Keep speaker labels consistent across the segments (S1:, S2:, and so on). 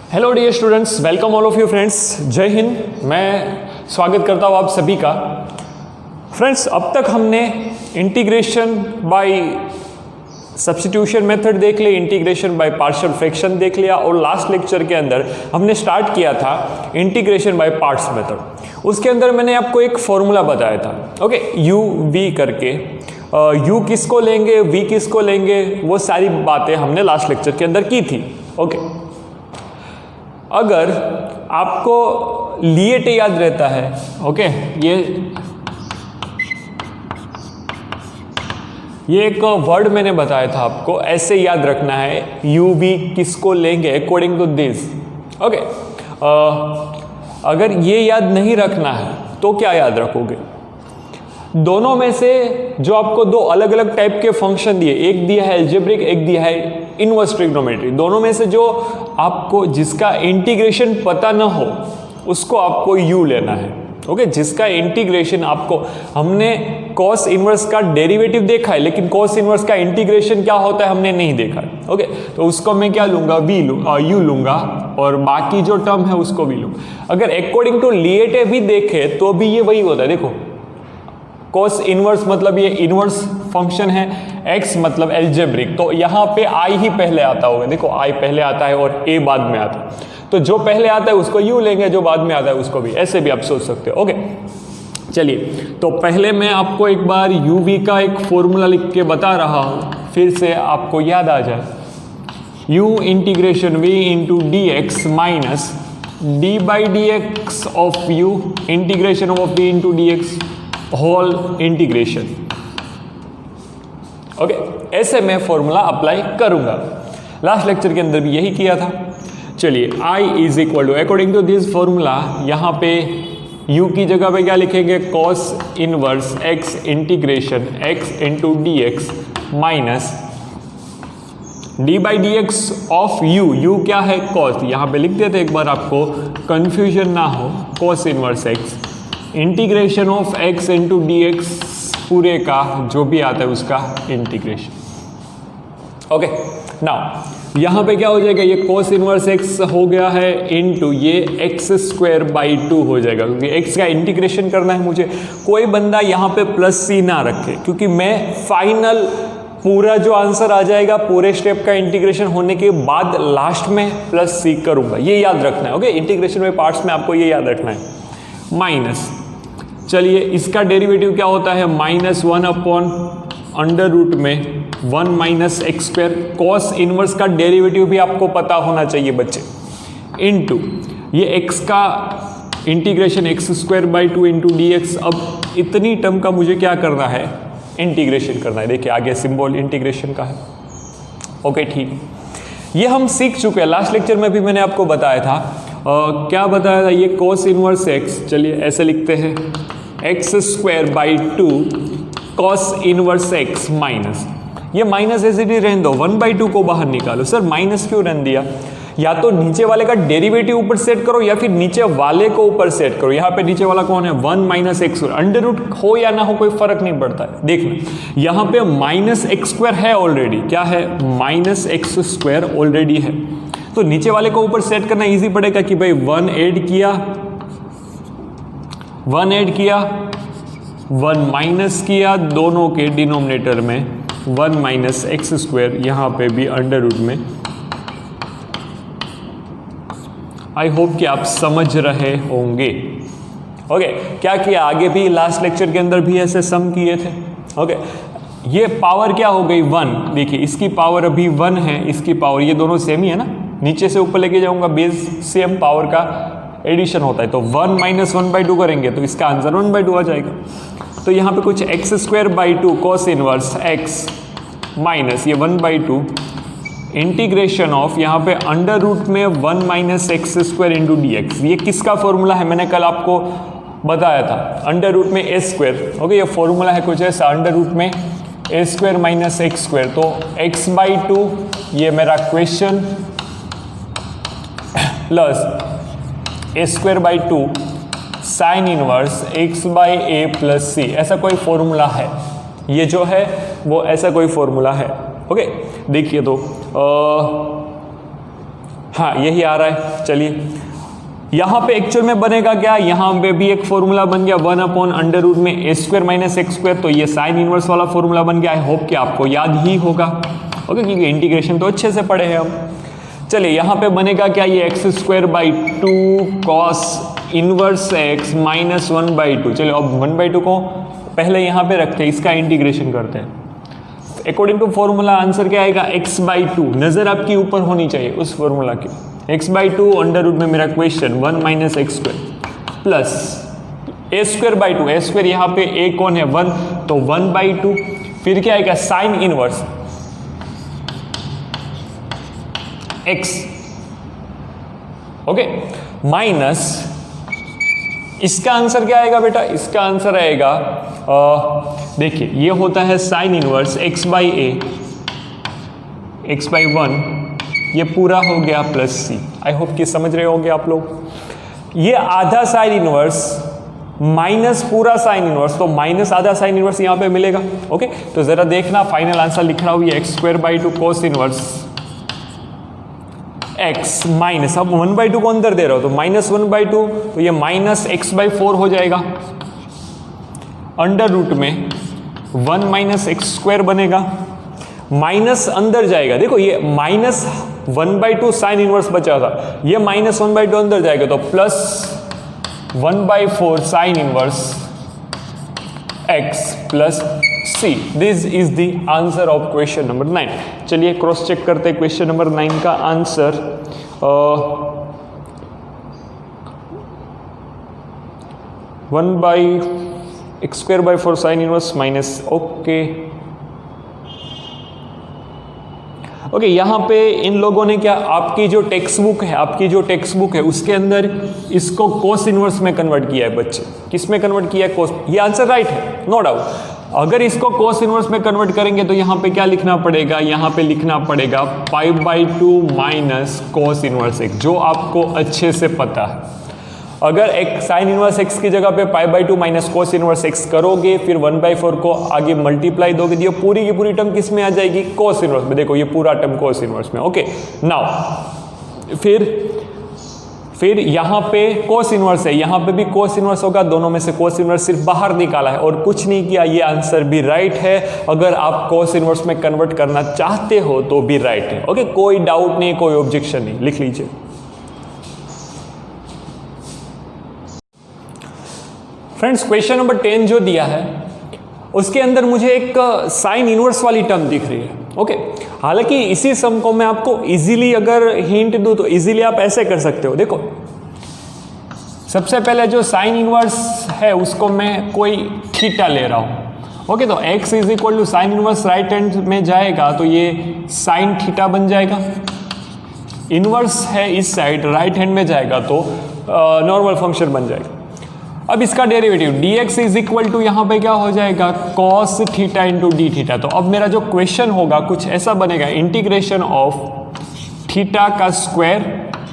S1: Hello dear students, welcome all of you friends. जय हिंद। मैं स्वागत करता हूँ आप सभी का। फ्रेंड्स, अब तक हमने इंटीग्रेशन बाय सब्स्टिट्यूशन मेथड देख लिया, इंटीग्रेशन बाय पार्शियल फ्रैक्शन देख लिया और लास्ट लेक्चर के अंदर हमने स्टार्ट किया था इंटीग्रेशन बाय पार्ट्स मेथड। उसके अंदर मैंने आपको एक फॉर्मूला बताया था, ओके, यू वी करके। यू किसको लेंगे, वी किसको लेंगे, वो सारी बातें हमने लास्ट लेक्चर के अंदर की थी, ओके। अगर आपको लिएट याद रहता है, ओके, ये एक वर्ड मैंने बताया था आपको, ऐसे याद रखना है, यू वी किसको लेंगे अकॉर्डिंग टू दिस, ओके। अगर ये याद नहीं रखना है तो क्या याद रखोगे? दोनों में से जो आपको दो अलग अलग टाइप के फंक्शन दिए, एक दिया है अलजेब्रिक, एक दिया है इनवर्स ट्रिग्नोमेट्री, दोनों में से जो आपको जिसका इंटीग्रेशन पता न हो उसको आपको यू लेना है, ओके। जिसका इंटीग्रेशन आपको, हमने कॉस इनवर्स का डेरिवेटिव देखा है लेकिन कॉस इनवर्स का इंटीग्रेशन क्या होता है हमने नहीं देखा है, ओके। तो उसको मैं क्या लूंगा, यू लूंगा और बाकी जो टर्म है उसको भी लूंगा। अगर अकॉर्डिंग टू लिएटे भी देखे तो भी ये वही होता है। देखो, कॉस इनवर्स मतलब ये इनवर्स फंक्शन है, एक्स मतलब एल्जेब्रिक, तो यहाँ पे आई ही पहले आता होगा। देखो, आई पहले आता है और ए बाद में आता है, तो जो पहले आता है उसको यू लेंगे, जो बाद में आता है उसको भी, ऐसे भी आप सोच सकते हो, ओके। चलिए, तो पहले मैं आपको एक बार यू वी का एक फॉर्मूला लिख के बता रहा हूँ, फिर से आपको याद आ जाए। U integration v into d x minus d by d x of u integration of v into d x whole integration, okay. ऐसे मैं फॉर्मूला अप्लाई करूंगा। लास्ट लेक्चर के अंदर भी यही किया था। चलिए, I is equal to according to this formula, यहाँ पे u की जगह पे क्या लिखेंगे, cos inverse x integration x into d x minus d by d x of u क्या है, कॉस, यहाँ पे लिख देते एक बार आपको कंफ्यूजन ना हो, cos inverse x integration of x into d x पूरे का जो भी आता है उसका इंटीग्रेशन, ओके। नाउ यहाँ पे क्या हो जाएगा, ये cos इनवर्स x हो गया है इनटू ये एक्स स्क्वायर बाई 2 हो जाएगा, क्योंकि x का इंटीग्रेशन करना है मुझे। कोई बंदा यहाँ पे प्लस सी ना रखे, क्योंकि मैं फाइनल पूरा जो आंसर आ जाएगा पूरे स्टेप का इंटीग्रेशन होने के बाद लास्ट में प्लस सी करूंगा, ये याद रखना है, ओके। इंटीग्रेशन में पार्ट्स में आपको ये याद रखना है। माइनस, चलिए इसका डेरिवेटिव क्या होता है, -1 अपॉन अंडर रूट में 1 minus x square. Cos inverse का डेरिवेटिव भी आपको पता होना चाहिए बच्चे, इनटू ये एक्स का integration x square by 2 into d x. अब इतनी टर्म का मुझे क्या करना है, इंटीग्रेशन करना है। देखिए आगे सिंबल इंटीग्रेशन का है, ओके, ठीक। ये हम सीख चुके हैं, लास्ट लेक्चर में भी मैंने आपको बताया था। क्या बताया था, ये कॉस इनवर्स एक्स, चलिए ऐसे लिखते हैं, x square by 2 cos inverse x minus, ये माइनस ऐसे ही रहने दो, 1/2 को बाहर निकालो। सर माइनस क्यों रहने दिया? या तो नीचे वाले का डेरिवेटिव ऊपर सेट करो या फिर नीचे वाले को ऊपर सेट करो। यहाँ पे नीचे वाला कौन है, 1 माइनस एक्स, अंडर रूट हो या ना हो कोई फर्क नहीं पड़ता है। देखना यहाँ पे माइनस एक्स स्क्वायर है ऑलरेडी, क्या है, माइनस एक्स स्क्वायर ऑलरेडी है, तो नीचे वाले को ऊपर सेट करना इजी पड़ेगा कि भाई 1 ऐड किया, 1 माइनस किया, दोनों के डिनोमिनेटर में 1 माइनस एक्स स्क्वायर, यहाँ पे भी अंडर रूट में। आई होप कि आप समझ रहे होंगे, ओके। क्या किया आगे भी, लास्ट लेक्चर के अंदर भी ऐसे सम किए थे, ओके। ये पावर क्या हो गई, 1, देखिए इसकी पावर अभी 1 है, इसकी पावर, ये दोनों सेम ही है ना, नीचे से ऊपर लेके जाऊंगा, बेस सेम पावर का एडिशन होता है, तो 1 माइनस 1/2 करेंगे तो इसका आंसर 1/2 आ जाएगा। तो यहाँ पे कुछ x square by 2 cos inverse x minus ये 1/2 इंटीग्रेशन ऑफ, यहाँ पे अंडर रूट में 1 minus x square into d x. ये किसका फॉर्मूला है, मैंने कल आपको बताया था, अंडर रूट में ए स्क्वायर, ओके। ये फॉर्मूला है कुछ ऐसा, अंडर रूट में ए स्क्वायर माइनस एक्स स्क्वायर, तो x/2 ये मेरा question plus A square by 2 sine inverse x/a plus c, ऐसा कोई फॉर्मूला है, ये जो है वो ऐसा कोई फॉर्मूला है, ओके। देखिए तो हाँ यही आ रहा है। चलिए यहाँ पे एक्चुअल में बनेगा क्या, यहाँ पे भी एक फॉर्मूला बन गया 1/√में a² - x², तो ये साइन इनवर्स वाला फॉर्मूला बन गया। आई होप कि आपको याद ही होगा, ओके, क्योंकि इंटीग्रेशन तो अच्छे से पढ़े हैं हम। चलिए यहाँ पे बनेगा क्या, ये x² cos इनवर्स x - 1/2। चलिए अब 1/2 को पहले यहाँ पे रखते हैं, इसका इंटीग्रेशन करते हैं। अकॉर्डिंग टू फॉर्मूला आंसर क्या आएगा, x/2। नजर आपकी ऊपर होनी चाहिए उस फॉर्मूला की। x/2 अंडर रूट में मेरा question 1 - x² plus a²/2। a² यहाँ पे a कौन है 1, तो 1/2। फिर क्या आएगा sign inverse x, okay, minus इसका आंसर क्या आएगा बेटा, इसका आंसर आएगा देखिए ये होता है साइन इनवर्स x/a, x/1, ये पूरा हो गया प्लस c। आई होप कि समझ रहे होंगे आप लोग। ये आधा साइन इनवर्स माइनस पूरा साइन इनवर्स, तो माइनस आधा साइन इनवर्स यहाँ पे मिलेगा। ओके, तो जरा देखना फाइनल आंसर लिख रहा हूँ, ये x² cos inverse x minus, अब 1/2 को अंदर दे रहा हो तो -1/2, तो ये -x/4 हो जाएगा। अंडर रूट में 1 - x² बनेगा, माइनस अंदर जाएगा, देखो ये -1/2 साइन इनवर्स बचा था, ये -1/2 अंदर जाएगा तो plus 1/4 sign inverse x plus c। This is the answer of question number 9। चलिए क्रॉस चेक करते हैं क्वेश्चन नंबर 9 का answer. 1/x²/4 sine inverse minus, okay okay. यहाँ पे इन लोगों ने क्या, आपकी जो टेक्स्ट बुक है उसके अंदर इसको कोस इनवर्स में कन्वर्ट किया है बच्चे। किस में कन्वर्ट किया है, कोस। ये आंसर राइट है, नो डाउट। अगर इसको कोस इनवर्स में कन्वर्ट करेंगे तो यहाँ पे क्या लिखना पड़ेगा, यहाँ पे लिखना पड़ेगा π/2 माइनस कोस इनवर्स x, जो आपको अच्छे से पता है। अगर एक साइन इनवर्स x की जगह पे π/2 माइनस कोस इनवर्स x करोगे, फिर 1/4 को आगे मल्टीप्लाई दोगे, ये पूरी की पूरी टर्म किस में आ जाएगी, कोस इनवर्स में। देखो ये पूरा टर्म कोस इनवर्स में, ओके। नाउ फिर यहाँ पे कोस इनवर्स है, यहाँ पे भी कोस इनवर्स होगा, दोनों में से कोस इनवर्स सिर्फ बाहर निकाला है और कुछ नहीं किया। ये आंसर भी राइट है। अगर आप कोस इनवर्स में कन्वर्ट करना चाहते हो तो भी राइट है, ओके, कोई डाउट नहीं, कोई ऑब्जेक्शन नहीं, लिख लीजिए। फ्रेंड्स क्वेश्चन नंबर 10 जो दिया है उसके अंदर मुझे एक साइन इनवर्स वाली टर्म दिख रही है, ओके। हालांकि इसी सम को मैं आपको इजीली अगर हिंट दूं तो इजीली आप ऐसे कर सकते हो। देखो सबसे पहले जो साइन इनवर्स है उसको मैं कोई थीटा ले रहा हूं, ओके। तो x = sine inverse right hand में जाएगा तो ये साइन थीटा बन जाएगा। इनवर्स है इस साइड राइट हैंड में जाएगा तो नॉर्मल फंक्शन बन जाएगा। अब इसका डेरिवेटिव dx = यहाँ पे क्या हो जाएगा, cos theta into d theta. तो अब मेरा जो क्वेश्चन होगा कुछ ऐसा बनेगा, इंटीग्रेशन ऑफ थीटा का square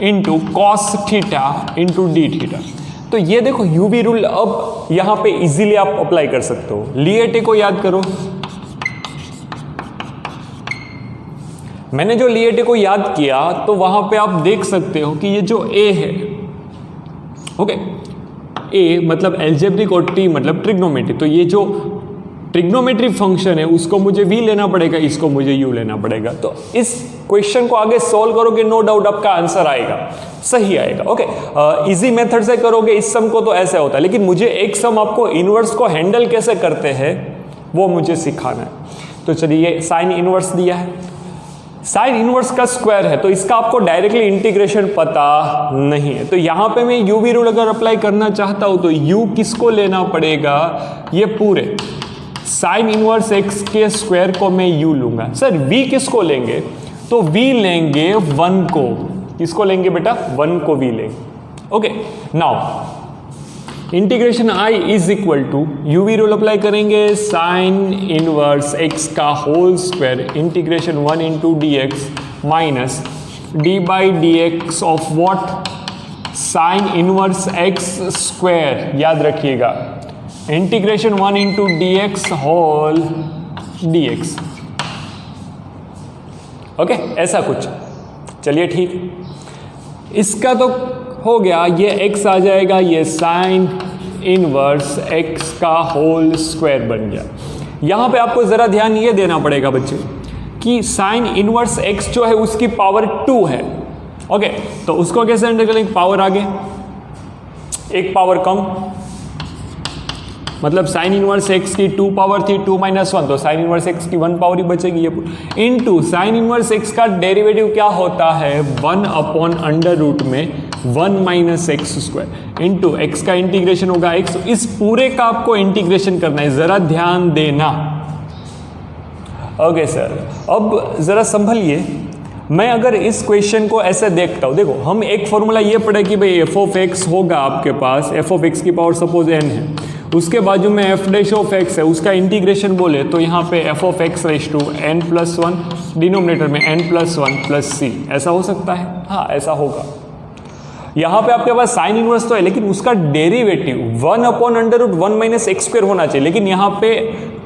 S1: into cos theta into d theta. तो ये देखो यूवी रूल अब यहाँ पे इजीली आप अप्लाई कर सकते हो। लिएटे को याद करो, मैंने जो लिएटे को याद किया तो वहां पे आप देख सकते हो कि ये जो a है, ओके, ए मतलब एल्जेब्रिक और टी मतलब ट्रिग्नोमेट्री। तो ये जो ट्रिग्नोमेट्री फंक्शन है उसको मुझे v लेना पड़ेगा, इसको मुझे u लेना पड़ेगा। तो इस क्वेश्चन को आगे सॉल्व करोगे नो डाउट आपका आंसर आएगा, सही आएगा, ओके। इजी मेथड से करोगे इस सम को तो ऐसे होता है, लेकिन मुझे एक सम आपको इनवर्स को हैंडल कैसे करते हैं वो मुझे सिखाना है। तो चलिए साइन इनवर्स दिया है, साइन इनवर्स का स्क्वायर है तो इसका आपको डायरेक्टली इंटीग्रेशन पता नहीं है। तो यहाँ पे मैं u v रूल अगर अप्लाई करना चाहता हूँ तो u किसको लेना पड़ेगा, ये पूरे साइन इनवर्स x के स्क्वायर को मैं u लूंगा। सर v किसको लेंगे, तो v लेंगे 1 को। किसको लेंगे बेटा, 1 को v लेंगे, okay. Now integration i = u v rule apply करेंगे, साइन इनवर्स x का whole square integration 1 into dx minus d/dx of what, sine inverse x square. याद रखिएगा integration 1 into dx whole dx, okay, ऐसा कुछ। चलिए ठीक, इसका तो हो गया, ये x आ जाएगा, ये साइन इनवर्स x का होल स्क्वायर बन गया। यहाँ पे आपको ज़रा ध्यान ये देना पड़ेगा बच्चे कि साइन इनवर्स x जो है उसकी पावर 2 है। ओके, तो उसको कैसे हैंडल करेंगे? पावर आगे, एक पावर कम, मतलब साइन इनवर्स x की 2 पावर थी 2 माइनस 1, तो साइन इनवर्स x की 1 पावर ही बचेगी। ये इनटू साइन इनवर्स x का डेरिवेटिव क्या होता है? 1 अपॉन अंडर रूट में 1 minus x square into x का इंटीग्रेशन होगा x। इस पूरे का आपको इंटीग्रेशन करना है, जरा ध्यान देना। ओके सर, अब जरा संभलिए, मैं अगर इस क्वेश्चन को ऐसे देखता हूँ, देखो हम एक फॉर्मूला ये पढ़े कि भाई एफ ऑफ एक्स होगा आपके पास, एफ ऑफ एक्स की पावर सपोज n है, उसके बाजू में एफ डैश ऑफ एक्स है, उसका इंटीग्रेशन बोले तो यहाँ पे f of x raised to n plus 1, denominator में n प्लस 1 प्लस c, ऐसा हो सकता है? हाँ ऐसा होगा। यहाँ पे आपके पास साइन इनवर्स तो है, लेकिन उसका derivative 1 upon under root 1 minus x square होना चाहिए, लेकिन यहाँ पे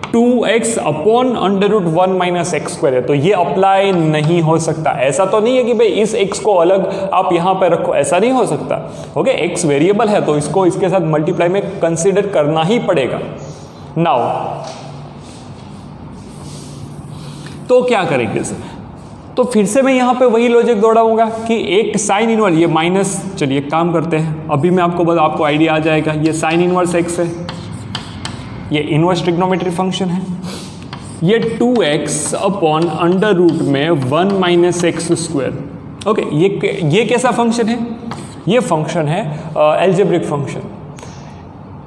S1: 2x upon under root 1 minus x square है, तो ये अप्लाई नहीं हो सकता। ऐसा तो नहीं है कि भाई इस x को अलग आप यहाँ पे रखो, ऐसा नहीं हो सकता। ओके, x वेरिएबल है तो इसको इसके साथ मल्टीप्लाई में कंसीडर करना ही पड़ेगा। नाउ तो क्या करेंगे सर? तो फिर से मैं यहाँ पे वही लॉजिक दौड़ाऊंगा कि एक साइन इनवर्स, ये माइनस, चलिए काम करते हैं, अभी मैं आपको आइडिया आ जाएगा। ये साइन इनवर्स x है, ये इनवर्स ट्रिग्नोमेट्री फंक्शन है, ये 2x अपॉन अंडर रूट में 1 माइनस एक्स स्क्वायर। ओके, ये कैसा फंक्शन है? ये फंक्शन है algebraic function.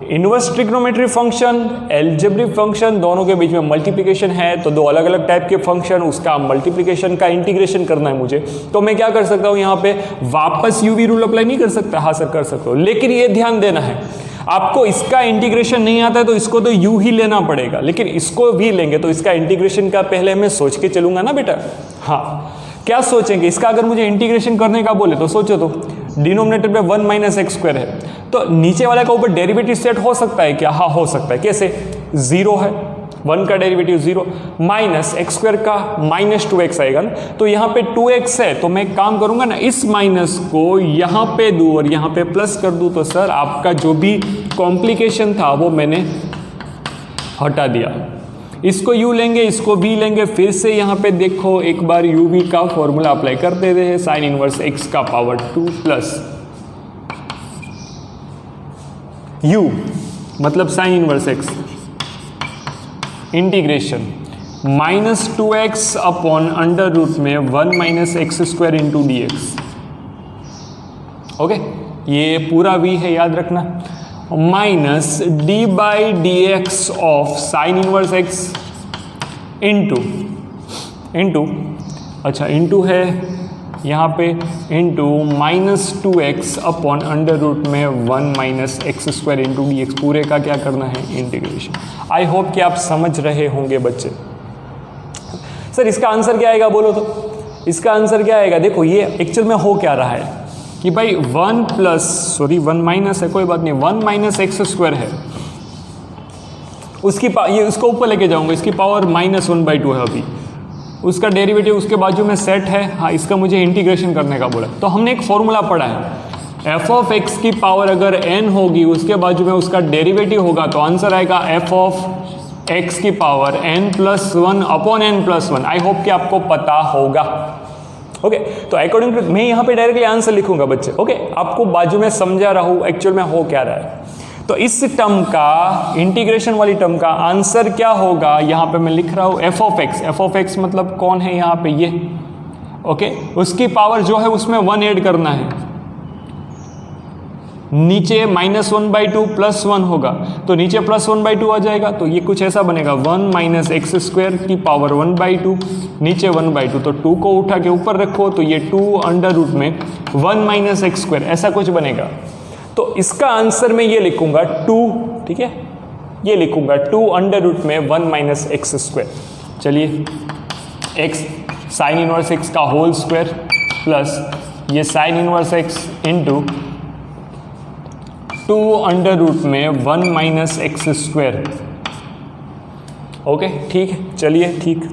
S1: Inverse trigonometry function, algebraic function, दोनों के बीच में मल्टीप्लिकेशन है, तो दो अलग अलग टाइप के फंक्शन, उसका मल्टीप्लिकेशन का इंटीग्रेशन करना है मुझे, तो मैं क्या कर सकता हूँ यहाँ पे? वापस यूवी रूल अप्लाई नहीं कर सकता? हाँ सर कर सकता हूँ, लेकिन ये ध्यान देना है, आपको इसका इंटीग्रेशन नहीं आता है तो इसको तो यू ही लेना पड़ेगा, लेकिन इसको भी लेंगे तो इसका इंटीग्रेशन का पहले मैं सोच के चलूंगा ना बेटा। हाँ, क्या सोचेंगे? इसका अगर मुझे इंटीग्रेशन करने का बोले तो सोचो, तो डिनोमिनेटर पे 1 माइनस एक्स स्क्वायर है, तो नीचे वाले का ऊपर डेरिवेटिव सेट हो सकता है क्या? हाँ हो सकता है। कैसे? 0 है, 1 का डेरिवेटिव 0, माइनस एक्स स्क्वायर का माइनस 2x आएगा ना, तो यहाँ पे 2x है, तो मैं काम करूंगा ना, इस माइनस को यहाँ पे दूं और यहाँ पे प्लस कर दूं, तो सर आपका जो भी कॉम्प्लिकेशन था वो मैंने हटा दिया। इसको u लेंगे, इसको v लेंगे, फिर से यहाँ पे देखो एक बार uv का फॉर्मूला अप्लाई कर देते हैं, साइन इनवर्स x का पावर 2 प्लस u मतलब sine inverse x integration minus 2x upon under root में 1 minus x square into d x. Okay, ये पूरा v है याद रखना, minus d by d x of sine inverse x into अच्छा into है यहाँ पे into minus 2x upon under root में 1 minus x square into d x, पूरे का क्या करना है? इंटीग्रेशन। आई होप कि आप समझ रहे होंगे बच्चे। सर इसका आंसर क्या आएगा बोलो तो? इसका आंसर क्या आएगा? देखो ये एक्चुअल में हो क्या रहा है कि भाई 1 माइनस है, कोई बात नहीं, 1 माइनस एक्स स्क्वायर है, उसकी ये उसको ऊपर लेके जाऊंगा, इसकी पावर -1/2 है अभी, उसका डेरिवेटिव उसके बाजू में सेट है। हाँ, इसका मुझे इंटीग्रेशन करने का बोला, तो हमने एक फॉर्मूला पढ़ा है, एफ ऑफ एक्स की पावर अगर n होगी उसके बाजू में उसका डेरिवेटिव होगा, तो आंसर आएगा एफ ऑफ एक्स की power n+1 upon n+1। I hope कि आपको पता होगा। ओके, तो अकॉर्डिंग टू मैं यहाँ पे डायरेक्टली आंसर लिखूंगा बच्चे। ओके, आपको बाजू में समझा रहा हूँ एक्चुअल में हो क्या रहा है। तो इस टर्म का, इंटीग्रेशन वाली टर्म का आंसर क्या होगा? यहाँ पे मैं लिख रहा हूँ F of x. F of x मतलब कौन है यहाँ पे? ये। ओके, उसकी पावर जो है उसमें 1 ऐड करना है, नीचे -1/2 +1 होगा, तो नीचे +1/2 आ जाएगा, तो ये कुछ ऐसा बनेगा 1 माइनस एक्स स्क्वायर की पावर 1/2, नीचे 1/2, तो 2 को उठा के ऊपर रखो, तो ये 2 अंडर रूट में 1 माइनस एक्स स्क्वायर, ऐसा कुछ बनेगा। तो इसका आंसर मैं ये लिखूंगा 2, ठीक है, ये लिखूंगा 2 अंडर रूट में 1 माइनस एक्स स्क्वायर। चलिए, एक्स साइन इनवर्स एक्स का होल स्क्वायर प्लस ये sine inverse x into 2 under root में 1 माइनस एक्स स्क्वायर। ओके, ठीक है, चलिए ठीक।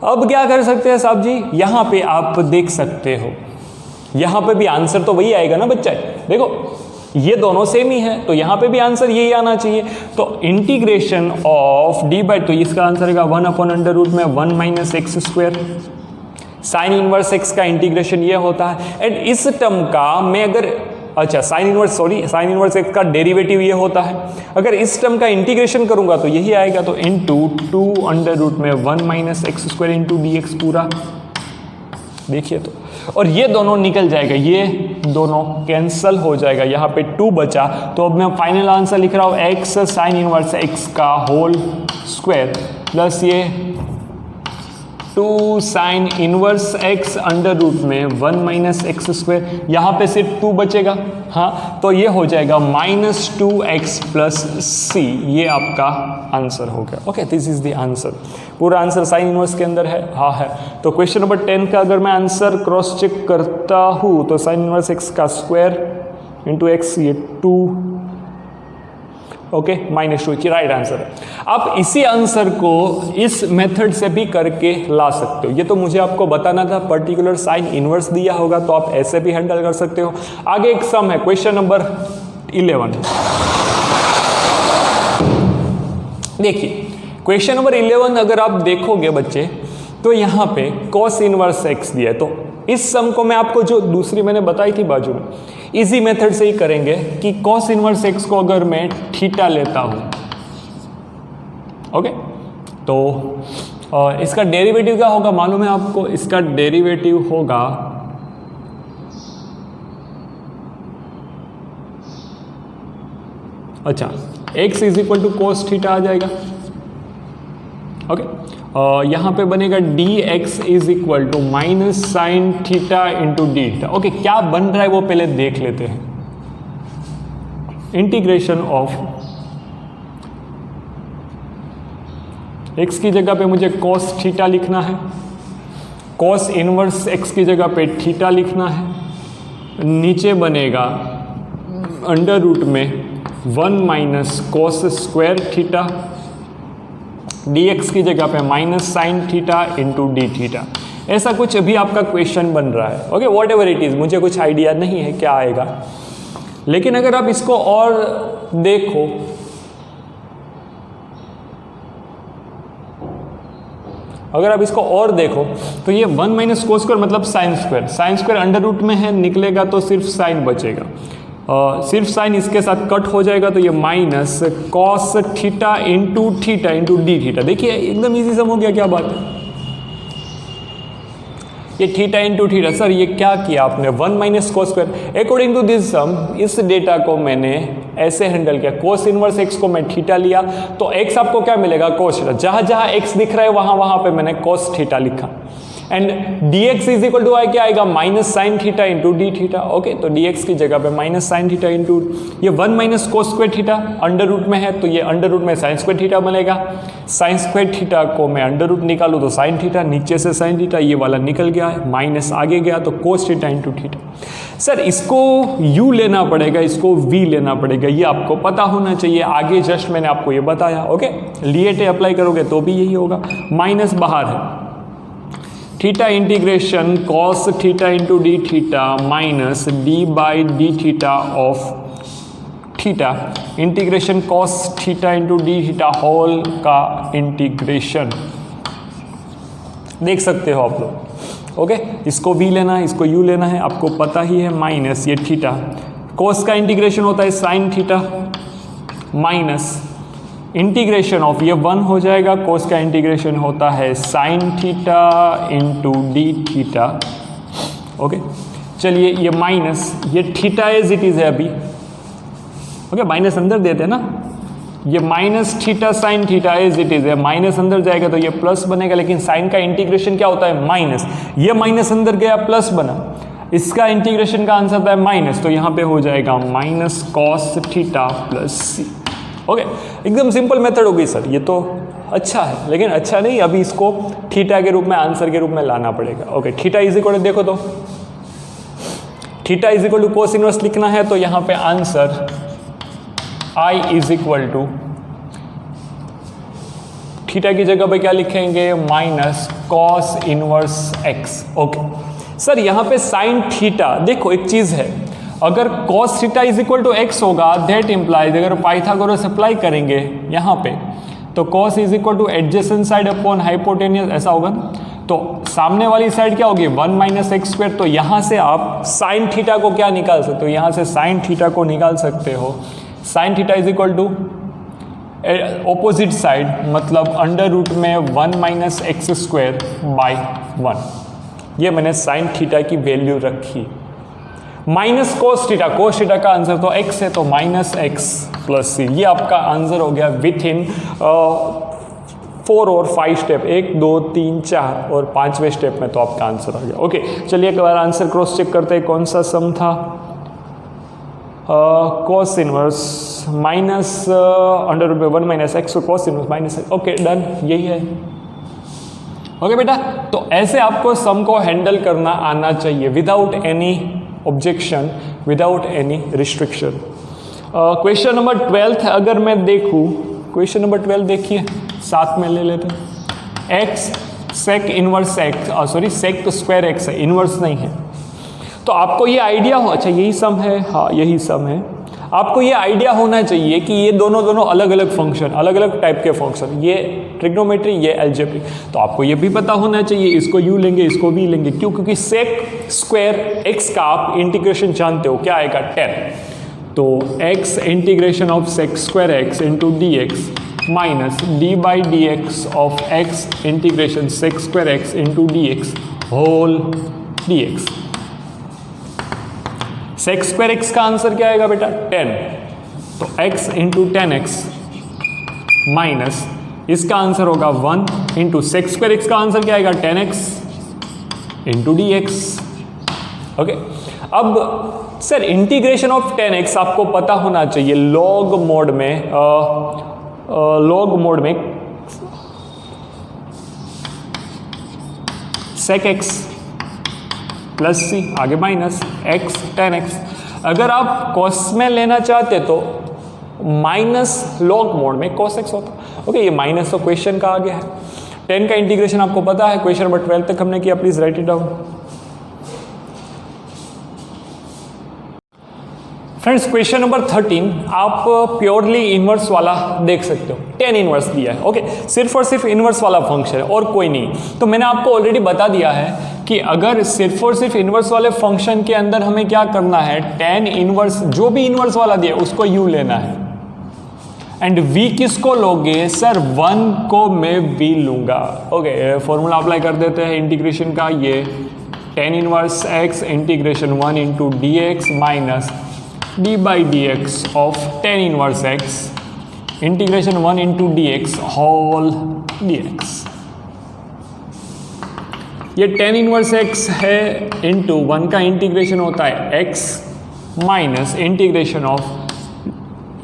S1: अब क्या कर सकते हैं साहब जी? यहाँ पे आप देख सकते हो यहां पे भी आंसर तो वही आएगा ना बच्चा, देखो ये दोनों सेम ही है तो यहां पे भी आंसर यही आना चाहिए। तो इंटीग्रेशन ऑफ डी बाई, तो इसका आंसर आएगा 1/√1 में 1 minus x square. Sign inverse x का इंटीग्रेशन ये होता है। एंड इस टर्म का मैं अगर, अच्छा साइन इनवर्स एक्स का डेरिवेटिव ये होता है। अगर इस टर्म का इंटीग्रेशन करूंगा तो यही आएगा, तो इनटू 2 में 1 minus x square into d x पूरा, देखिए तो, और ये दोनों निकल जाएगा, ये दोनों कैंसल हो जाएगा, यहाँ पे 2 बचा। तो अब मैं फाइनल आंसर लिख रहा हूँ एक्स साइन इनवर्स एक्स का होल स्क्वायर प्लस ये 2 साइन इनवर्स एक्स √ में 1 माइनस एक्स स्क्वायर, यहाँ पे सिर्फ 2 बचेगा, हाँ तो ये हो जाएगा -2x प्लस c, ये आपका आंसर हो गया। Okay, this is the answer. पूरा आंसर साइन इनवर्स के अंदर है, हाँ है। तो क्वेश्चन नंबर 10 का अगर मैं आंसर क्रॉस चेक करता हूँ तो साइन इनवर्स एक्स का स्क्वायर इंटू एक्स, ये 2, ओके -2 की राइट आंसर है। आप इसी आंसर को इस मेथड से भी करके ला सकते हो, ये तो मुझे आपको बताना था, पर्टिकुलर साइन इनवर्स दिया होगा तो आप ऐसे भी हैंडल कर सकते हो। आगे एक सम है, क्वेश्चन नंबर 11। देखिए क्वेश्चन नंबर 11 अगर आप देखोगे बच्चे तो यहाँ पे कॉस इनवर्स एक्स दिया है। तो इस सम को मैं आपको जो दूसरी मैंने बताई थी बाजू में, इजी मेथड से ही करेंगे कि कॉस इनवर्स एक्स को अगर मैं थीटा लेता हूं, ओके, तो इसका डेरिवेटिव क्या होगा मालूम है आपको? इसका डेरिवेटिव होगा अच्छा x is equal to cos theta आ जाएगा, ओके। यहाँ पे बनेगा dx is equal to minus sine theta into d theta. Okay, क्या बन रहा है वो पहले देख लेते हैं। इंटीग्रेशन ऑफ x की जगह पे मुझे cos थीटा लिखना है, cos इनवर्स x की जगह पे थीटा लिखना है, नीचे बनेगा √ में 1 minus cos square theta, dx की जगह पे minus sine theta into d theta. ऐसा कुछ अभी आपका क्वेश्चन बन रहा है, okay, what ever it is, मुझे कुछ आइडिया नहीं है क्या आएगा। लेकिन अगर आप इसको और देखो, अगर आप इसको और देखो तो ये 1 माइनस कोस स्क्वायर मतलब साइन स्क्वायर √ में है, निकलेगा तो सिर्फ साइन बचेगा, सिर्फ साइन इसके साथ कट हो जाएगा, तो ये minus cos theta into d theta. देखिए एकदम इजी सम हो गया, क्या बात है, ये थीटा इंटू थीटा। सर ये क्या किया आपने, 1 minus cos square. According to this sum इस डेटा को मैंने ऐसे हैंडल किया, कोस इनवर्स एक्स को मैं थीटा लिया तो एक्स आपको क्या मिलेगा, कोस थीटा। जहां जहां एक्स दिख रहा है वहां पे मैंने कोस थीटा लिखा। And dx is equal to क्या आएगा, minus sine theta into d theta. Okay, तो dx की जगह पे माइनस साइन थीटा इंटू ये 1 माइनस कोस स्क्वायर थीटा √ में है, तो ये √ में साइन स्क्वायर थीटा बनेगा। साइन स्क्वायर थीटा को मैं √ निकालूँ तो साइन थीटा, नीचे से साइन थीटा, ये वाला निकल गया है, माइनस आगे गया तो cos theta into theta. Sir इसको u लेना पड़ेगा, इसको v लेना पड़ेगा, ये आपको पता होना चाहिए। आगे जस्ट मैंने आपको ये बताया, ओके, लिए थे अप्लाई करोगे तो भी यही होगा। माइनस बाहर है, theta integration cos theta into d theta minus d by d theta of theta, integration cos theta into d theta whole का इंटीग्रेशन, देख सकते हो आप लोग, ओके। इसको v लेना है, इसको u लेना है, आपको पता ही है, माइनस ये थीटा, कॉस का इंटीग्रेशन होता है sine theta, minus integration of ये 1 हो जाएगा, कोस का इंटीग्रेशन होता है sign theta into d theta, okay. चलिए ये माइनस, ये थीटा एज इट इज है अभी, ओके, माइनस अंदर देते हैं ना, ये minus theta sine theta as it is है, माइनस अंदर जाएगा तो ये प्लस बनेगा, लेकिन साइन का इंटीग्रेशन क्या होता है, माइनस, ये माइनस अंदर गया प्लस बना, इसका इंटीग्रेशन का आंसर था माइनस, तो यहाँ पे हो जाएगा minus cos theta plus c. Okay, एकदम सिंपल मेथड होगी सर, ये तो अच्छा है, लेकिन अच्छा नहीं, अभी इसको थीटा के रूप में, आंसर के रूप में लाना पड़ेगा। Okay, theta is equal to, देखो तो theta is equal to cos inverse लिखना है, तो यहाँ पे answer I is equal to theta की जगह पे क्या लिखेंगे, minus cos inverse x. Okay, sir यहाँ पे साइन थीटा, देखो एक चीज़ है, अगर cos theta is equal to x होगा दैट इम्प्लाइज, अगर पाइथागोरस अप्लाई करेंगे यहाँ पे तो cos is equal to adjacent side upon hypotenuse, ऐसा होगा ना। तो सामने वाली साइड क्या होगी 1 माइनस एक्स स्क्वायर, तो यहाँ से आप साइन थीटा को क्या निकाल सकते हो, यहाँ से साइन थीटा को निकाल सकते हो। Sine theta is equal to opposite side, मतलब अंडर रूट में 1 माइनस एक्स स्क्वायर बाई 1, ये मैंने साइन थीटा की वैल्यू रखी। Minus cos theta, cos theta का आंसर तो x है, तो माइनस एक्स प्लस सी, ये आपका आंसर हो गया विथ इन 4 और 5 स्टेप, 1 2 3 4 और 5वें स्टेप में तो आपका आंसर आ गया। ओके, चलिए एक बार आंसर क्रॉस चेक करते हैं, कौन सा सम था। Cos inverse minus under root में 1 minus x, cos inverse minus, okay done, यही है। ओके बेटा, तो ऐसे आपको सम को हैंडल करना आना चाहिए without any objection, without any restriction. Question number 12 अगर मैं देखूँ, क्वेश्चन नंबर 12 देखिए, साथ में ले लेते हैं। X sec inverse x, sorry sec तो स्क्वायर एक्स है, इनवर्स नहीं है। तो आपको ये आइडिया हो, अच्छा यही सम है, हाँ यही सम है। आपको ये आइडिया होना चाहिए कि ये दोनों अलग अलग फंक्शन, अलग अलग टाइप के फंक्शन, ये ट्रिग्नोमेट्री, ये अलजेब्रिक। तो आपको ये भी पता होना चाहिए, इसको यू लेंगे, इसको भी लेंगे, क्यों? क्योंकि सेक स्क्वायर एक्स का आप इंटीग्रेशन जानते हो, क्या आएगा 10। तो x integration of sec square x into d x minus d by d x of x integration sec square x into d x whole d x. Sec square x का answer क्या आएगा बेटा 10, तो x इंटू 10x माइनस इसका answer होगा 1 into sec square x का answer क्या आएगा 10x into d x. Okay, अब सर इंटीग्रेशन ऑफ 10x आपको पता होना चाहिए लॉग मोड में, लॉग मोड में सेक एक्स प्लस सी, आगे माइनस एक्स 10x। अगर आप कॉस में लेना चाहते तो माइनस लॉग मोड में cos x होता। ओके, ये माइनस तो क्वेश्चन का आगे है। 10 का इंटीग्रेशन आपको पता है, क्वेश्चन नंबर 12 तक हमने किया, please right it down. Friends, question number 13 आप प्योरली इनवर्स वाला देख सकते हो, 10 इनवर्स दिया है। ओके, सिर्फ और सिर्फ इनवर्स वाला फंक्शन है और कोई नहीं। तो मैंने आपको ऑलरेडी बता दिया है कि अगर सिर्फ और सिर्फ इनवर्स वाले फंक्शन के अंदर हमें क्या करना है, 10 इनवर्स, जो भी इनवर्स वाला दिया उसको यू लेना है। एंड v किसको लोगे सर, 1 को मैं v लूंगा। ओके, फॉर्मूला अप्लाई कर देते हैं इंटीग्रेशन का, ये 10 inverse x integration 1 into d x minus d by d x of 10 inverse x integration 1 into d x whole d x. ये 10 इनवर्स x है इंटू 1 का इंटीग्रेशन होता है x minus integration of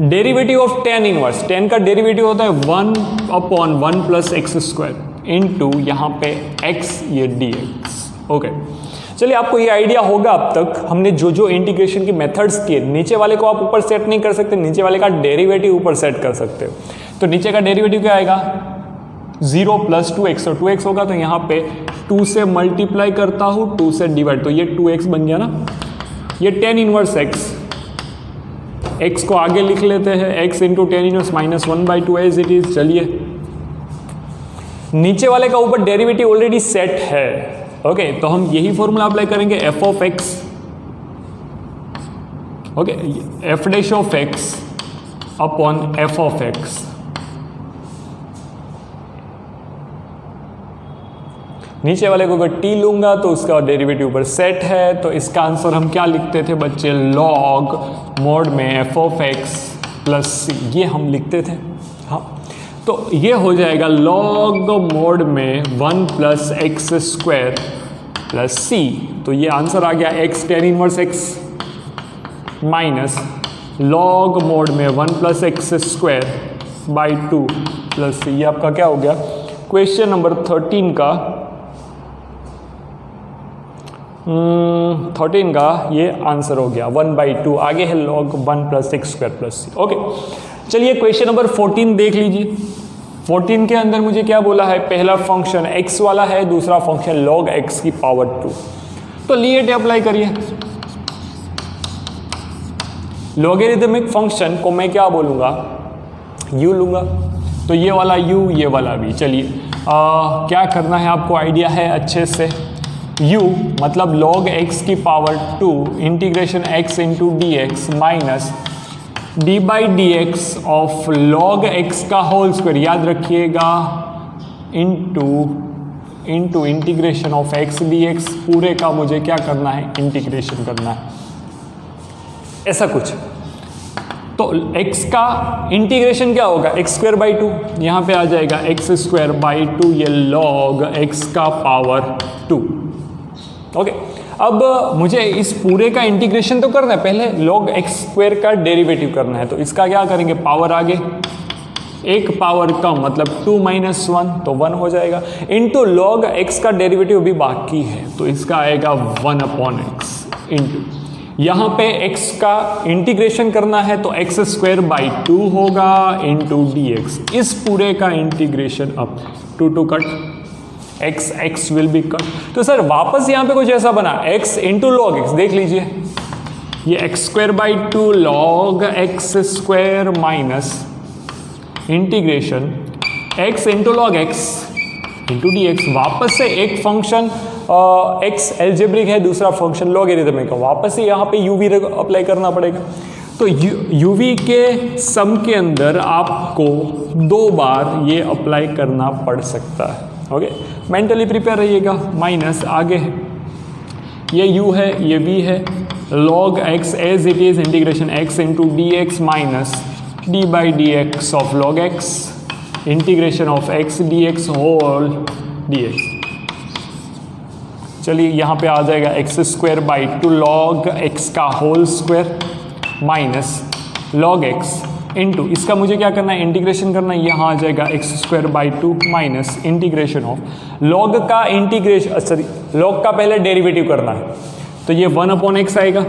S1: derivative of 10 inverse, 10 का derivative होता है 1 upon 1 plus x square into यहाँ पे x, ये dx। ओके, चलिए आपको ये आइडिया होगा अब तक हमने जो जो इंटीग्रेशन की मेथड्स किए। नीचे वाले को आप ऊपर सेट नहीं कर सकते, नीचे वाले का डेरिवेटिव ऊपर सेट कर सकते हो। तो नीचे का डेरिवेटिव क्या आएगा 0 प्लस 2x, और 2x होगा तो यहाँ पे 2 से मल्टीप्लाई करता हूँ, 2 से डिवाइड, तो ये 2x बन गया ना। ये 10 इनवर्स x को आगे लिख लेते हैं, x into 10 inverse minus 1/2 as it is. चलिए नीचे वाले का ऊपर डेरिवेटिव ऑलरेडी सेट है। ओके, तो हम यही फॉर्मूला अप्लाई करेंगे f of x। Okay, f dash of x upon f of x। नीचे वाले को अगर t लूंगा तो उसका डेरिवेटिव ऊपर सेट है, तो इसका आंसर हम क्या लिखते थे बच्चे, लॉग मोड में f of x plus c, ये हम लिखते थे। हाँ, तो ये हो जाएगा लॉग मोड में 1 plus x square plus c, तो ये आंसर आ गया x 10 inverse x minus log mod में 1 plus x square by 2 plus c. ये आपका क्या हो गया क्वेश्चन नंबर 13 का ये आंसर हो गया 1/2। आगे है log 1 plus x square plus c. Okay, चलिए क्वेश्चन नंबर 14 देख लीजिए। 14 के अंदर मुझे क्या बोला है, पहला फंक्शन x वाला है, दूसरा फंक्शन log x की पावर 2। तो लिएट अप्लाई करिए। लॉगरिदमिक फंक्शन को मैं क्या बोलूँगा, u लूँगा, तो ये वाला u ये वाला v। चलिए क्या करना है आपको आइडिया है अच्छे से। u मतलब log x की power 2 integration x into d x minus d by d x of log x का होल स्क्वायर, याद रखिएगा, into integration of x d x, पूरे का मुझे क्या करना है, इंटीग्रेशन करना है, ऐसा कुछ। तो x का इंटीग्रेशन क्या होगा, एक्स स्क्वायर बाई 2, यहाँ पे आ जाएगा एक्स स्क्वायर बाई 2, ये log x का पावर 2। ओके, अब मुझे इस पूरे का इंटीग्रेशन तो करना है, पहले log x स्क्वायर का डेरिवेटिव करना है। तो इसका क्या करेंगे, पावर आगे, एक पावर कम मतलब 2 माइनस 1 तो 1 हो जाएगा, इंटू log x का डेरिवेटिव भी बाकी है, तो इसका आएगा 1 अपॉन एक्स, इंटू यहाँ पे x का इंटीग्रेशन करना है तो एक्स स्क्वायर बाई 2 होगा इंटू डी एक्स। इस पूरे का इंटीग्रेशन अब 2 cut, x will be cut. तो सर वापस यहाँ पे कुछ ऐसा बना x इंटू लॉग एक्स, देख लीजिए ये x square by 2 log x square minus integration x into log x into d x. वापस से एक फंक्शन x एल्जेब्रिक है, दूसरा फंक्शन लॉगरिदमिक है, वापस से यहाँ पे uv अप्लाई करना पड़ेगा। तो uv के सम के अंदर आपको 2 बार ये अप्लाई करना पड़ सकता है। ओके, मेंटली प्रिपेयर रहिएगा। माइनस आगे है, ये u है, ये v है, log x as it is integration x into d x minus d by d x of log x integration of x d x whole d x. चलिए यहाँ पे आ जाएगा x square by 2 log x का whole square minus log x into, इसका मुझे क्या करना है, इंटीग्रेशन करना है, यहाँ आ जाएगा x square by 2 minus integration of log का इंटीग्रेशन, सॉरी लॉग का पहले डेरिवेटिव करना है, तो ये 1 अपॉन एक्स आएगा,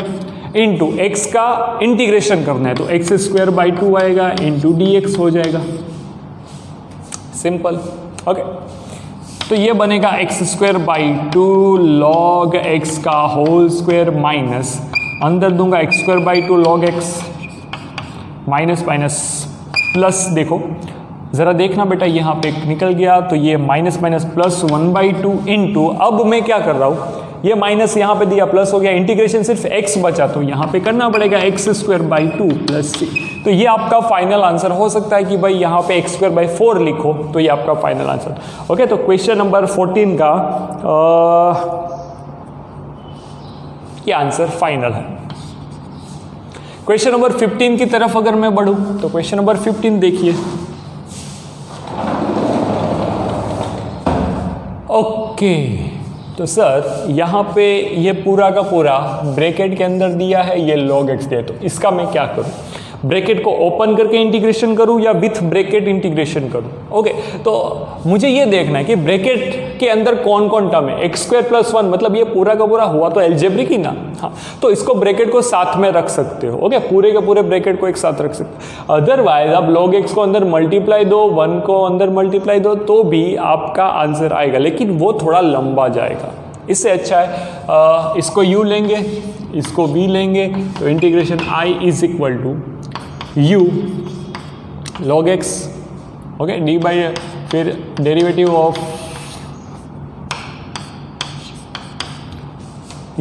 S1: इंटू एक्स का इंटीग्रेशन करना है तो एक्स स्क्वायर बाई 2 आएगा इंटू डी एक्स हो जाएगा, सिंपल। ओके, तो ये बनेगा x square by 2 log x का होल स्क्वायर माइनस, अंदर दूंगा x square by 2 log x minus minus plus, देखो ज़रा देखना बेटा, यहाँ पे निकल गया तो ये माइनस माइनस प्लस 1/2 इंटू, अब मैं क्या कर रहा हूँ, ये माइनस यहाँ पे दिया प्लस हो गया, इंटीग्रेशन सिर्फ x बचा तो यहाँ पे करना पड़ेगा x square by 2 plus c। तो ये आपका फाइनल आंसर हो सकता है कि भाई यहाँ पे एक्स स्क्वायर बाई 4 लिखो, तो ये आपका फाइनल आंसर। ओके, तो क्वेश्चन नंबर 14 का ये आंसर फाइनल है। क्वेश्चन नंबर 15 की तरफ अगर मैं बढ़ूं तो क्वेश्चन नंबर 15 देखिए। ओके, तो सर यहाँ पे ये पूरा का पूरा ब्रैकेट के अंदर दिया है, ये log x दिया है, तो इसका मैं क्या करूँ, ब्रैकेट को ओपन करके इंटीग्रेशन करूँ या विथ ब्रैकेट इंटीग्रेशन करूँ। ओके, तो मुझे ये देखना है कि ब्रैकेट के अंदर कौन कौन टर्म है, एक्स स्क्वायर प्लस 1, मतलब ये पूरा का पूरा हुआ तो एल्जेब्रिक ही ना, हाँ, तो इसको ब्रैकेट को साथ में रख सकते हो। ओके, पूरे के पूरे ब्रैकेट को एक साथ रख सकते हो। अदरवाइज आप log x को अंदर मल्टीप्लाई दो, 1 को अंदर मल्टीप्लाई दो, तो भी आपका आंसर आएगा, लेकिन वो थोड़ा लंबा जाएगा। इससे अच्छा है इसको u लेंगे, इसको v लेंगे, तो integration i is equal to u log x, okay, d by, फिर derivative of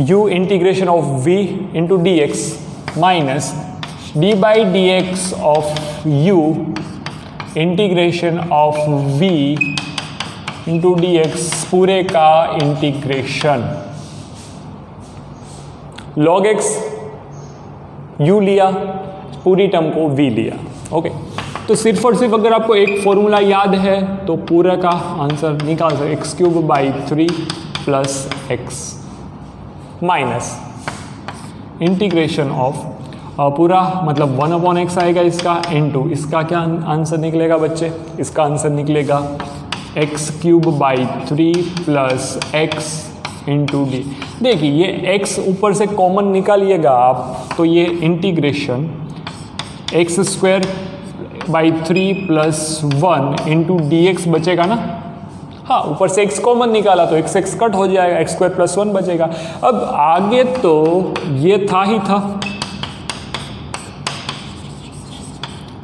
S1: u integration of v into d x minus d by d x of u integration of v into d x, पूरे का integration. log x u लिया, पूरी term को v लिया। Okay, तो सिर्फ और सिर्फ अगर आपको एक फॉर्मूला याद है तो पूरा का आंसर निकाल सकते, x cube by 3 plus x minus integration of पूरा मतलब 1 अपॉन एक्स आएगा इसका, इंटू इसका क्या आंसर निकलेगा बच्चे, इसका आंसर निकलेगा x cube by 3 plus x into D. देखिए ये x ऊपर से कॉमन निकालिएगा आप, तो ये integration x square by 3 plus 1 into d x बचेगा ना, हाँ, ऊपर से x कॉमन निकाला तो x x कट हो जाएगा, x स्क्वायर प्लस 1 बचेगा। अब आगे तो ये था ही था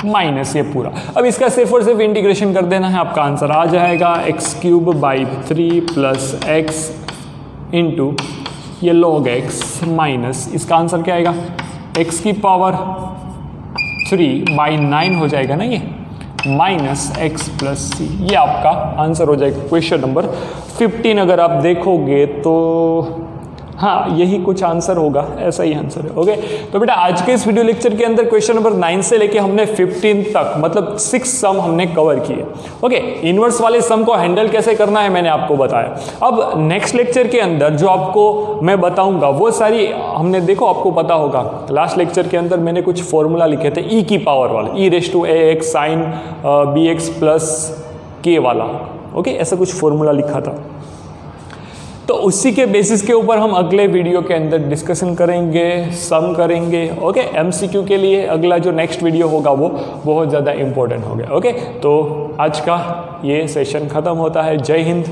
S1: माइनस ये पूरा। अब इसका सिर्फ और सिर्फ इंटीग्रेशन कर देना है, आपका आंसर आ जाएगा x³ / 3 + x इंटू ये log x माइनस इसका आंसर क्या आएगा x³ 3/9 हो जाएगा ना ये, माइनस x + c। ये आपका आंसर हो जाएगा क्वेश्चन नंबर 15। अगर आप देखोगे तो हाँ, यही कुछ आंसर होगा, ऐसा ही आंसर है। ओके, तो बेटा आज के इस वीडियो लेक्चर के अंदर क्वेश्चन नंबर 9 से लेके हमने 15 तक मतलब 6 सम हमने कवर किए। ओके, इनवर्स वाले सम को हैंडल कैसे करना है मैंने आपको बताया। अब नेक्स्ट लेक्चर के अंदर जो आपको मैं बताऊंगा वो सारी हमने, देखो आपको पता होगा लास्ट लेक्चर के अंदर मैंने कुछ फॉर्मूला लिखे थे e की पावर वाले, e⁴ sin bx + k वाला। ओके, ऐसा कुछ फॉर्मूला लिखा था, तो उसी के बेसिस के ऊपर हम अगले वीडियो के अंदर डिस्कशन करेंगे, सम करेंगे। ओके, एमसीक्यू के लिए अगला जो नेक्स्ट वीडियो होगा वो बहुत ज़्यादा इंपॉर्टेंट हो गया। ओके, तो आज का ये सेशन ख़त्म होता है। जय हिंद।